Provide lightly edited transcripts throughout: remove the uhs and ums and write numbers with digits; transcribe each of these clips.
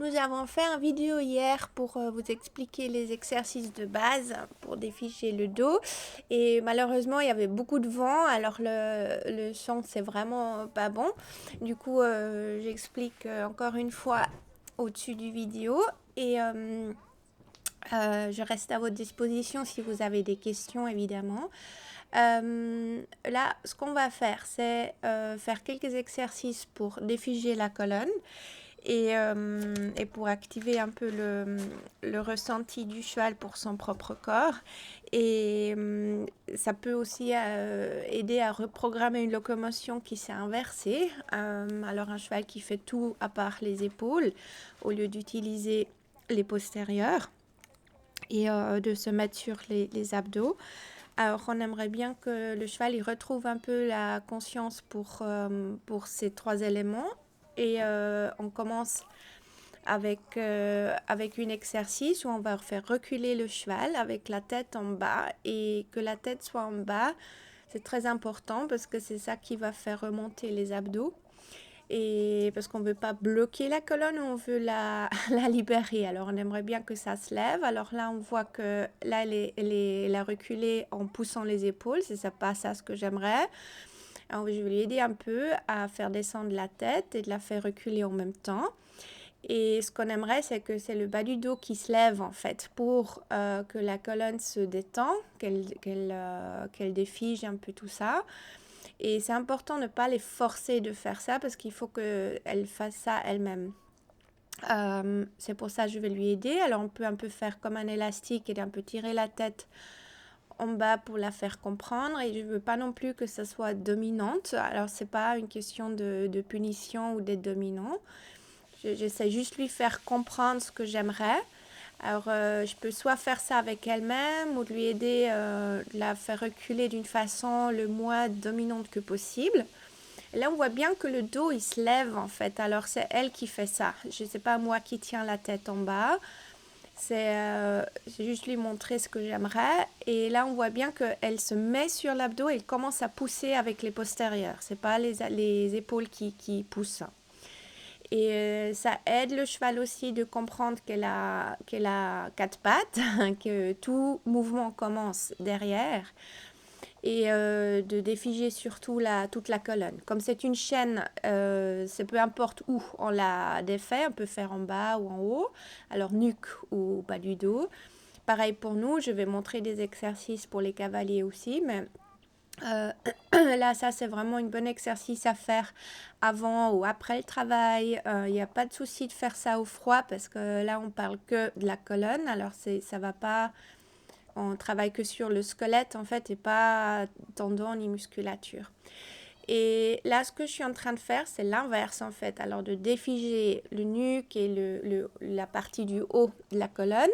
Nous avons fait une vidéo hier pour vous expliquer les exercices de base pour défiger le dos et malheureusement il y avait beaucoup de vent alors le son c'est vraiment pas bon. Du coup j'explique encore une fois au-dessus du vidéo et je reste à votre disposition si vous avez des questions évidemment. Là, ce qu'on va faire, c'est faire quelques exercices pour défiger la colonne et pour activer un peu le ressenti du cheval pour son propre corps. Et ça peut aussi aider à reprogrammer une locomotion qui s'est inversée. Alors un cheval qui fait tout à part les épaules au lieu d'utiliser les postérieurs et de se mettre sur les abdos. Alors, on aimerait bien que le cheval il retrouve un peu la conscience pour ces trois éléments. Et on commence avec un exercice où on va faire reculer le cheval avec la tête en bas et que la tête soit en bas. C'est très important parce que c'est ça qui va faire remonter les abdos. Et parce qu'on ne veut pas bloquer la colonne, on veut la libérer. Alors on aimerait bien que ça se lève. Alors là, on voit que là, elle a reculé en poussant les épaules. C'est pas ça ce que j'aimerais. Alors je vais lui aider un peu à faire descendre la tête et de la faire reculer en même temps. Et ce qu'on aimerait, c'est que c'est le bas du dos qui se lève en fait pour que la colonne se détend, qu'elle défige un peu tout ça. Et c'est important de ne pas les forcer de faire ça parce qu'il faut qu'elle fasse ça elle-même. C'est pour ça que je vais lui aider. Alors on peut un peu faire comme un élastique et un peu tirer la tête en bas pour la faire comprendre. Et je ne veux pas non plus que ça soit dominante. Alors c'est pas une question de punition ou d'être dominant. J'essaie juste lui faire comprendre ce que j'aimerais. Alors, je peux soit faire ça avec elle-même ou lui aider, la faire reculer d'une façon le moins dominante que possible. Et là, on voit bien que le dos, il se lève en fait. Alors, c'est elle qui fait ça. Je ne sais pas moi qui tiens la tête en bas. C'est juste lui montrer ce que j'aimerais. Et là, on voit bien qu'elle se met sur l'abdos et elle commence à pousser avec les postérieurs. Ce n'est pas les épaules qui poussent. Et ça aide le cheval aussi de comprendre qu'elle a quatre pattes, que tout mouvement commence derrière et de défiger surtout toute la colonne. Comme c'est une chaîne, c'est peu importe où on la défait, on peut faire en bas ou en haut, alors nuque ou bas du dos. Pareil pour nous, je vais montrer des exercices pour les cavaliers aussi, mais là, ça, c'est vraiment un bon exercice à faire avant ou après le travail. Il n'y a pas de souci de faire ça au froid parce que là, on parle que de la colonne. Alors, ça va pas... On travaille que sur le squelette, en fait, et pas tendons ni musculature. Et là, ce que je suis en train de faire, c'est l'inverse, en fait. Alors, de défiger le nuque et la partie du haut de la colonne.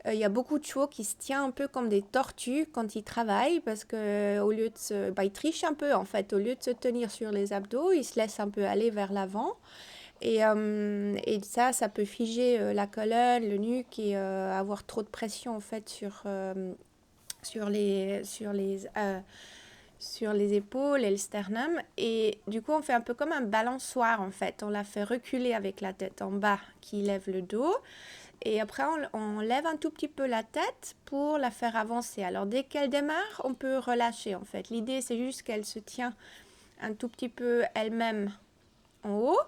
Il y a beaucoup de chevaux qui se tiennent un peu comme des tortues quand ils travaillent parce que au lieu de ils trichent un peu en fait. Au lieu de se tenir sur les abdos, ils se laissent un peu aller vers l'avant. Et ça peut figer la colonne, le nuque et avoir trop de pression en fait sur les, sur les, euh, sur les épaules et le sternum. Et du coup, on fait un peu comme un balançoire en fait. On la fait reculer avec la tête en bas qui lève le dos. Et après, on lève un tout petit peu la tête pour la faire avancer. Alors, dès qu'elle démarre, on peut relâcher en fait. L'idée, c'est juste qu'elle se tient un tout petit peu elle-même en haut.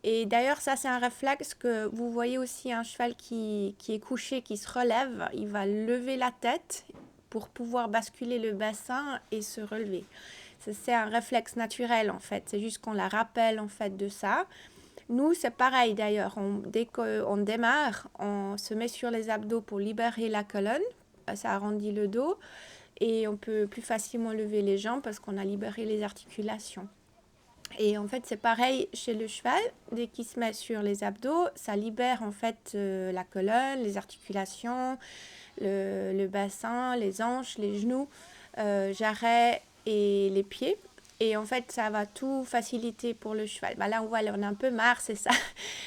Et d'ailleurs, ça, c'est un réflexe que vous voyez aussi un cheval qui est couché, qui se relève. Il va lever la tête pour pouvoir basculer le bassin et se relever. C'est un réflexe naturel en fait. C'est juste qu'on la rappelle en fait de ça. Nous, c'est pareil d'ailleurs. Dès qu'on démarre, on se met sur les abdos pour libérer la colonne. Ça arrondit le dos. Et on peut plus facilement lever les jambes parce qu'on a libéré les articulations. Et en fait, c'est pareil chez le cheval. Dès qu'il se met sur les abdos, ça libère en fait la colonne, les articulations, le bassin, les hanches, les genoux, jarrets et les pieds. Et en fait, ça va tout faciliter pour le cheval. Là, on voit, elle en a un peu marre, c'est ça,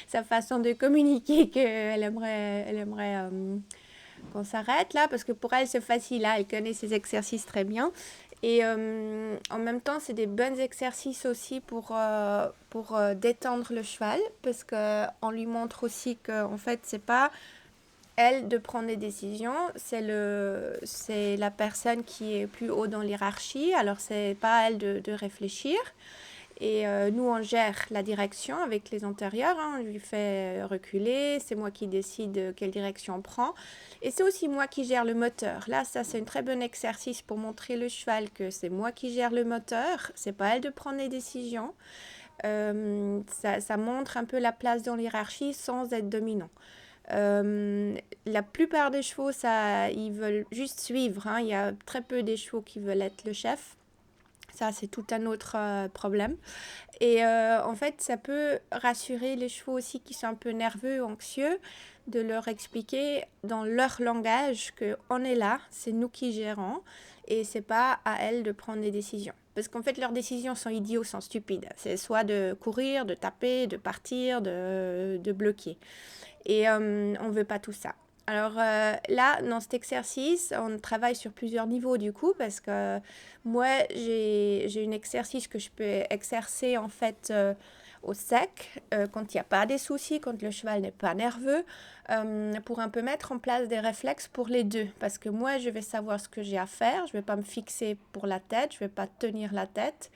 sa façon de communiquer qu'elle aimerait qu'on s'arrête là, parce que pour elle, c'est facile, là, elle connaît ces exercices très bien. Et en même temps, c'est des bons exercices aussi pour détendre le cheval, parce qu'on lui montre aussi que en fait, c'est pas elle de prendre des décisions, c'est la personne qui est plus haut dans l'hiérarchie, alors c'est pas à elle de réfléchir. Et nous, on gère la direction avec les antérieurs, hein, on lui fait reculer, c'est moi qui décide quelle direction on prend. Et c'est aussi moi qui gère le moteur. Là, ça, c'est un très bon exercice pour montrer le cheval que c'est moi qui gère le moteur, c'est pas elle de prendre les décisions. Ça montre un peu la place dans l'hiérarchie sans être dominant. La plupart des chevaux, ils veulent juste suivre, hein. Il y a très peu des chevaux qui veulent être le chef. Ça, c'est tout un autre problème. Et en fait, ça peut rassurer les chevaux aussi qui sont un peu nerveux, anxieux, de leur expliquer dans leur langage qu'on est là, c'est nous qui gérons, et c'est pas à elles de prendre des décisions. Parce qu'en fait, leurs décisions sont idiotes, sont stupides. C'est soit de courir, de taper, de partir, de bloquer. Et on ne veut pas tout ça. Alors là, dans cet exercice, on travaille sur plusieurs niveaux du coup, parce que moi, j'ai un exercice que je peux exercer en fait au sec, quand il n'y a pas des soucis, quand le cheval n'est pas nerveux, pour un peu mettre en place des réflexes pour les deux. Parce que moi, je vais savoir ce que j'ai à faire, je ne vais pas me fixer pour la tête, je ne vais pas tenir la tête.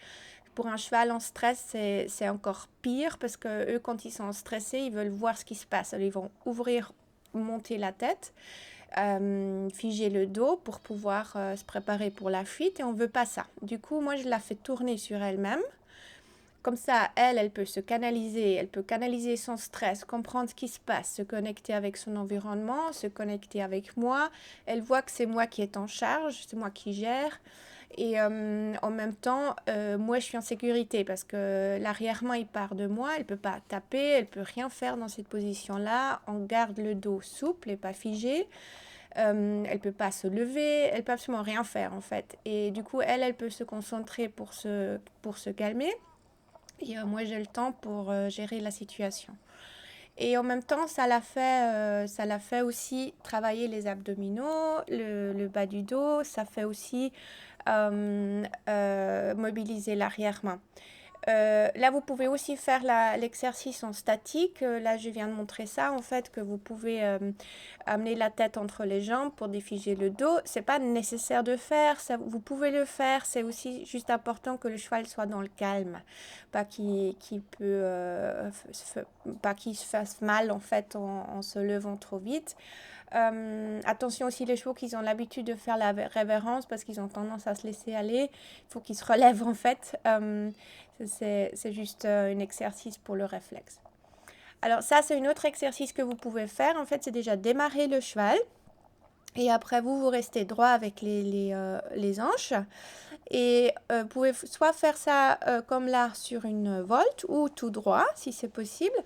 Pour un cheval en stress, c'est encore pire parce que eux, quand ils sont stressés, ils veulent voir ce qui se passe. Alors, ils vont monter la tête, figer le dos pour pouvoir se préparer pour la fuite et on ne veut pas ça. Du coup, moi, je la fais tourner sur elle-même. Comme ça, elle peut se canaliser, elle peut canaliser son stress, comprendre ce qui se passe, se connecter avec son environnement, se connecter avec moi. Elle voit que c'est moi qui est en charge, c'est moi qui gère. Et en même temps, moi, je suis en sécurité parce que l'arrière-main, il part de moi. Elle ne peut pas taper, elle ne peut rien faire dans cette position-là. On garde le dos souple et pas figé. Elle ne peut pas se lever, elle ne peut absolument rien faire en fait. Et du coup, elle peut se concentrer pour se calmer. Et moi, j'ai le temps pour gérer la situation. Et en même temps, ça la fait aussi travailler les abdominaux, le bas du dos. Ça fait aussi mobiliser l'arrière-main. Là, vous pouvez aussi faire l'exercice en statique. Là, je viens de montrer ça, en fait, que vous pouvez amener la tête entre les jambes pour défiger le dos. C'est pas nécessaire de faire, ça, vous pouvez le faire. C'est aussi juste important que le cheval soit dans le calme, pas qu'il se fasse mal, en fait, en se levant trop vite. Attention aussi les chevaux qui ont l'habitude de faire la révérence parce qu'ils ont tendance à se laisser aller. Il faut qu'ils se relèvent en fait. C'est juste un exercice pour le réflexe. Alors ça, c'est un autre exercice que vous pouvez faire. En fait, c'est déjà démarrer le cheval. Et après, vous restez droit avec les hanches. Et vous pouvez soit faire ça comme là sur une volte ou tout droit, si c'est possible.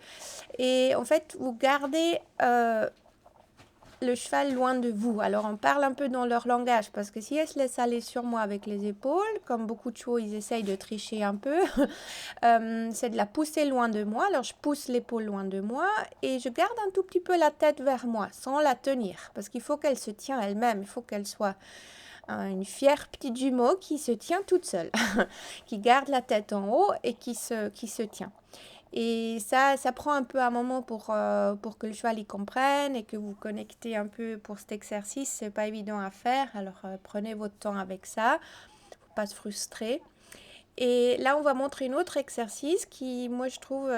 Et en fait, vous gardez le cheval loin de vous. Alors, on parle un peu dans leur langage parce que si elle se laisse aller sur moi avec les épaules, comme beaucoup de chevaux, ils essayent de tricher un peu, c'est de la pousser loin de moi. Alors, je pousse l'épaule loin de moi et je garde un tout petit peu la tête vers moi sans la tenir parce qu'il faut qu'elle se tienne elle-même. Il faut qu'elle soit une fière petite jumeau qui se tient toute seule, qui garde la tête en haut et qui se tient. Et ça prend un peu un moment pour que le cheval y comprenne et que vous connectez un peu pour cet exercice. C'est pas évident à faire, alors prenez votre temps avec ça, faut pas se frustrer. Et là, on va montrer un autre exercice qui, moi, je trouve,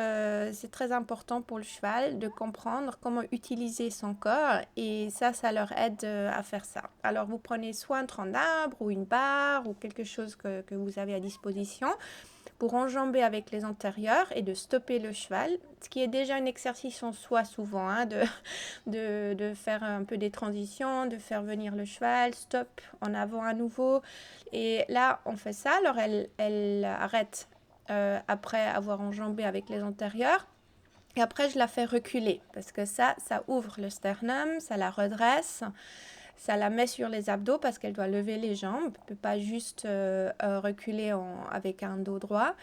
c'est très important pour le cheval de comprendre comment utiliser son corps. Et ça leur aide à faire ça. Alors, vous prenez soit un tronc d'arbre ou une barre ou quelque chose que vous avez à disposition pour enjamber avec les antérieurs et de stopper le cheval, ce qui est déjà un exercice en soi souvent, hein, de faire un peu des transitions, de faire venir le cheval, stop, en avant à nouveau. Et là, on fait ça, alors elle arrête après avoir enjambé avec les antérieurs. Et après, je la fais reculer parce que ça ouvre le sternum, ça la redresse. Ça la met sur les abdos parce qu'elle doit lever les jambes. Elle ne peut pas juste reculer avec un dos droit.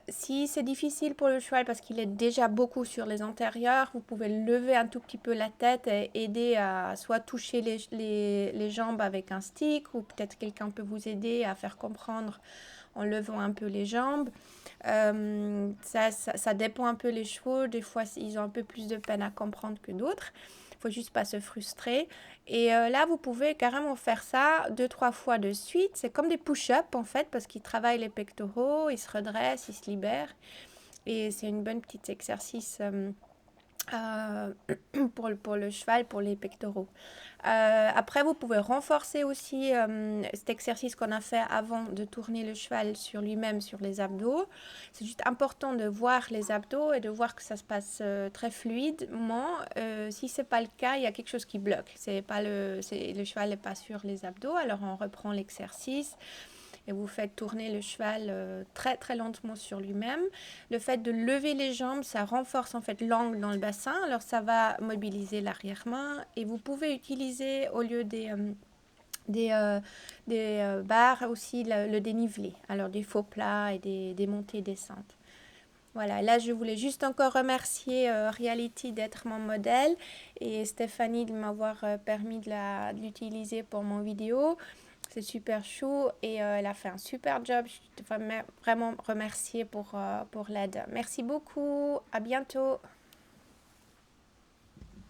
Si c'est difficile pour le cheval parce qu'il est déjà beaucoup sur les antérieurs, vous pouvez lever un tout petit peu la tête et aider à soit toucher les jambes avec un stick ou peut-être quelqu'un peut vous aider à faire comprendre en levant un peu les jambes. Ça dépend un peu les chevaux. Des fois, ils ont un peu plus de peine à comprendre que d'autres. Il faut juste pas se frustrer. Et là, vous pouvez carrément faire ça 2-3 fois de suite. C'est comme des push-ups en fait, parce qu'ils travaillent les pectoraux, ils se redressent, ils se libèrent. Et c'est une bonne petite exercice euh, pour le cheval, pour les pectoraux. Après, vous pouvez renforcer aussi cet exercice qu'on a fait avant de tourner le cheval sur lui-même, sur les abdos. C'est juste important de voir les abdos et de voir que ça se passe très fluidement. Si ce n'est pas le cas, il y a quelque chose qui bloque. Le cheval n'est pas sur les abdos, alors on reprend l'exercice et vous faites tourner le cheval très très lentement sur lui-même. Le fait de lever les jambes, ça renforce en fait l'angle dans le bassin, alors ça va mobiliser l'arrière-main et vous pouvez utiliser au lieu des barres aussi le dénivelé, alors des faux plats et des montées et descentes. Voilà, là je voulais juste encore remercier Reality d'être mon modèle et Stéphanie de m'avoir permis de l'utiliser pour mon vidéo. C'est super chou et elle a fait un super job. Je te veux vraiment remercier pour l'aide. Merci beaucoup, à bientôt.